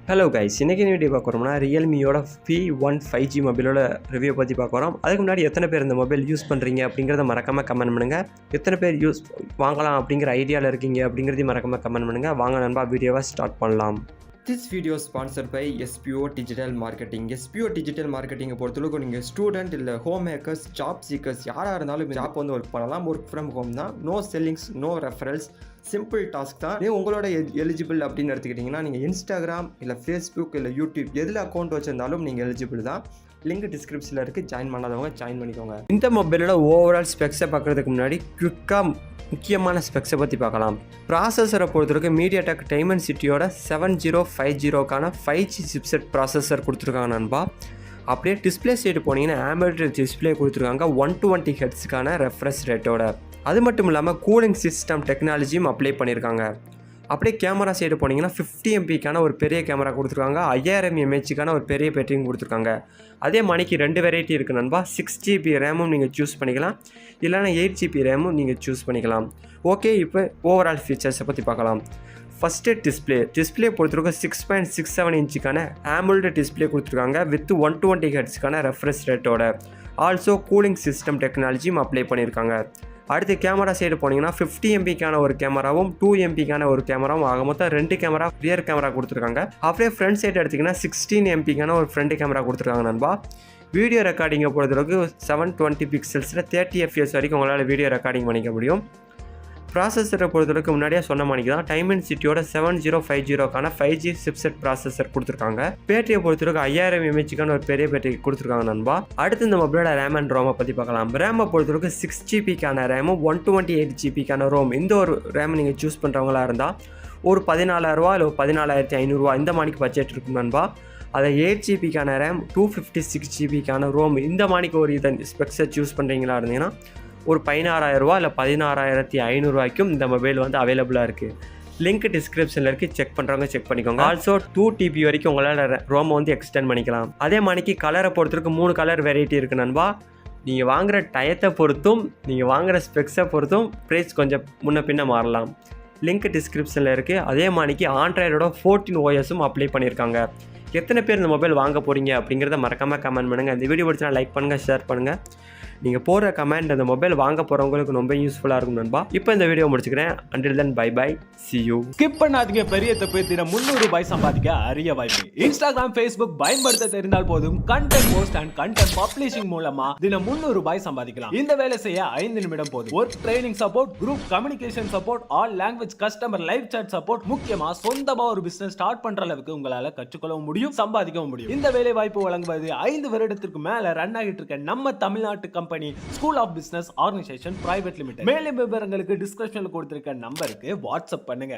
Hello guys, இன்றைக்கி video பார்க்குறோம்னா ரியல்மியோட P1 5G மொபைலோட review பற்றி பார்க்குறோம். அதுக்கு முன்னாடி எத்தனை பேர் இந்த மொபைல் யூஸ் பண்ணுறீங்க அப்படிங்கிறத மறக்காமல் கமெண்ட் பண்ணுங்கள். எத்தனை பேர் வாங்கலாம் அப்படிங்கிற ஐடியாவில் இருக்கீங்க அப்படிங்கிறதையும் மறக்காமல் கமெண்ட் பண்ணுங்கள். வாங்க நண்பா, வீடியோவை ஸ்டார்ட் பண்ணலாம். This video is sponsored by SPO Digital Marketing. SPO Digital Marketing பொறுத்தளவுக்கு நீங்கள் ஸ்டூடெண்ட் இல்லை ஹோம் மேக்கர்ஸ், ஜாப் சீக்கர்ஸ் யாராக இருந்தாலும் ஜாப் வந்து ஒர்க் பண்ணலாம். ஒர்க் ஃப்ரம் ஹோம் தான். No sellings, no referrals, simple task தான். உங்களோட எலிஜிபிள் அப்படின்னு எடுத்துக்கிட்டிங்கன்னா நீங்கள் இன்ஸ்டாகிராம் இல்லை ஃபேஸ்புக் இல்லை யூடியூப் எதில் அக்கௌண்ட் வச்சுருந்தாலும் நீங்கள் எலிஜிபிள் தான். லிங்க் டிஸ்கிரிப்ஷனில் இருக்குது. ஜாயின் பண்ணாதவங்க ஜாயின் பண்ணிக்கோங்க. இந்த மொபைலோட ஓவரால் ஸ்பெக்ஸை பார்க்குறதுக்கு முன்னாடி குவிக்காக முக்கியமான ஸ்பெக்ஸை பற்றி பார்க்கலாம். ப்ராசஸரை பொறுத்தவரைக்கும் MediaTek Dimensity-யோட 7050க்கான 5G சிப்செட் ப்ராசஸர் கொடுத்துருக்காங்க நண்பா. அப்படியே டிஸ்பிளே சைடு போனீங்கன்னா AMOLED டிஸ்பிளே கொடுத்துருக்காங்க 120 ஹெர்ட்ஸுக்கான ரெஃப்ரெஷ் ரேட்டோட. அது மட்டும் இல்லாமல் கூலிங் சிஸ்டம் டெக்னாலஜியும் அப்ளை பண்ணியிருக்காங்க. அப்படியே கேமரா சைடு போனீங்கன்னா 50 MPக்கான ஒரு பெரிய கேமரா கொடுத்துருக்காங்க. 5000 mAhக்கான ஒரு பெரிய பேட்டரியும் கொடுத்துருக்காங்க. அதே மணிக்கு 2 வெரைட்டி இருக்குது நண்பா. 6GB ரேமும் நீங்கள் சூஸ் பண்ணிக்கலாம், இல்லைனா 8GB ரேமும் நீங்கள் சூஸ் பண்ணிக்கலாம். ஓகே, இப்போ ஓவரால் ஃபீச்சர்ஸை பற்றி பார்க்கலாம். ஃபஸ்ட்டு டிஸ்பிளே பொறுத்தவரைக்கும் 6.67 இன்ச்சுக்கான AMOLED டிஸ்பிளே கொடுத்துருக்காங்க வித் 120 ஹெர்ட்ஸுக்கான ரெஃப்ரெஷ் ரேட்டோட. ஆல்சோ கூலிங் சிஸ்டம் டெக்னாலஜியும் அப்ளை பண்ணியிருக்காங்க. அடுத்து கேமரா சைடு போனீங்கன்னா 50 MPக்கான ஒரு கேமராவும் 2 MPக்கான ஒரு கேமராவும் ஆக மொத்தம் 2 கேமரா ரியர் கேமரா கொடுத்துருக்காங்க. அப்படியே ஃப்ரண்ட் சைடு எடுத்திங்கன்னா 16 MPக்கான ஒரு ஃப்ரண்ட் கேமரா கொடுத்துருக்காங்க நண்பா. வீடியோ ரெக்கார்டிங்கை பொறுத்தளவுக்கு 720 பிக்சல்ஸில் 30 FPS வரைக்கும் உங்களால் வீடியோ ரெக்கார்டிங் பண்ணிக்க முடியும். ப்ராசஸரை பொறுத்தளவுக்கு முன்னாடியே சொன்ன மாதிரி தான் Dimensity-யோட 7050க்கான 5G சிப்செட் ப்ராசஸர் கொடுத்துருக்காங்க. பேட்டரியை பொறுத்தளவுக்கு 5000 mAhக்கான ஒரு பெரிய பேட்டரி கொடுத்துருக்காங்க நண்பா. அடுத்து இந்த மொபைலோட ரேம் அண்ட் ரோமை பற்றி பார்க்கலாம். ரேமை பொறுத்தளவுக்கு 6GBக்கான ரேமும் 128GBக்கான ரோம். இந்த ஒரு ரேம் நீங்கள் சூஸ் பண்ணுறவங்களா இருந்தால் ஒரு 14000 இல்லை 14500 இந்த மாணிக்கு பட்ஜெட் இருக்கும் நண்பா. அதை 8GBக்கான ரேம் 256GBக்கான ரோம் இந்த மாணிக்கு ஒரு இதன் ஸ்பெக்ஸை சூஸ் பண்ணுறீங்களா இருந்தீங்கன்னா ஒரு 16000 இல்லை 16500 இந்த மொபைல் வந்து அவைலபிளாக இருக்குது. லிங்க் டிஸ்கிரிப்ஷனில் இருக்குது. செக் பண்ணுறவங்க செக் பண்ணிக்கோங்க. ஆல்சோ 2TB வரைக்கும் உங்களால் ரோமை வந்து எக்ஸ்டெண்ட் பண்ணிக்கலாம். அதே மாதிரிக்கு கலரை பொறுத்தவரைக்கும் 3 கலர் வெரைட்டி இருக்குது நண்பா. நீங்கள் வாங்குகிற டயத்தை பொறுத்தும் நீங்கள் வாங்குகிற ஸ்பெக்ஸை பொறுத்தும் ப்ரைஸ் கொஞ்சம் முன்ன பின்ன மாறலாம். லிங்க் டிஸ்கிரிப்ஷனில் இருக்குது. அதே மாதிரிக்கு ஆண்ட்ராய்டோட 14 OSம் அப்ளை பண்ணியிருக்காங்க. எத்தனை பேர் இந்த மொபைல் வாங்க போகிறீங்க அப்படிங்கிறத மறக்காமல் கமெண்ட் பண்ணுங்கள். இந்த வீடியோ பிடிச்சா லைக் பண்ணுங்கள், ஷேர் பண்ணுங்கள். நீங்கள் போகிற கமெண்ட் அந்த மொபைல் வாங்க போகிறவங்களுக்கு ரொம்ப யூஸ்ஃபுல்லாக இருக்கும் நண்பா. இப்போ இந்த வீடியோ முடிச்சுக்கிறேன். until then bye bye, see you. Skip பண்ணாதீங்க. பெரிய தப்பு. தினம் 300 ரூபாய் சம்பாதிக்க அரிய வாய்ப்பு. இன்ஸ்டாகிராம், ஃபேஸ்புக் பயன்படுத்த தெரிந்தால் போதும். Content post and content publishing மூலமா தினம் 300 ரூபாய் சம்பாதிக்கலாம். இந்த வேலை செய்ய 5 நிமிடம் போதும். Work training support, group communication support, all language customer live chat support, முக்கியமா சொந்தமா ஒரு பிசினஸ் ஸ்டார்ட் பண்ற அளவுக்கு உங்களால கற்றுக்கொள்ளவும் முடியும், சம்பாதிக்கவும் முடியும். இந்த வேலை வாய்ப்பு வழங்குவது 5 வருடத்திற்கு மேல ரன் ஆகிட்டு இருக்க நம்ம தமிழ்நாட்டு company school of business organisation private limited. மேலும் விவரங்களுக்கு டிஸ்கிரிப்ஷன்ல கொடுத்திருக்க நம்பருக்கு வாட்ஸ்அப் பண்ணுங்க.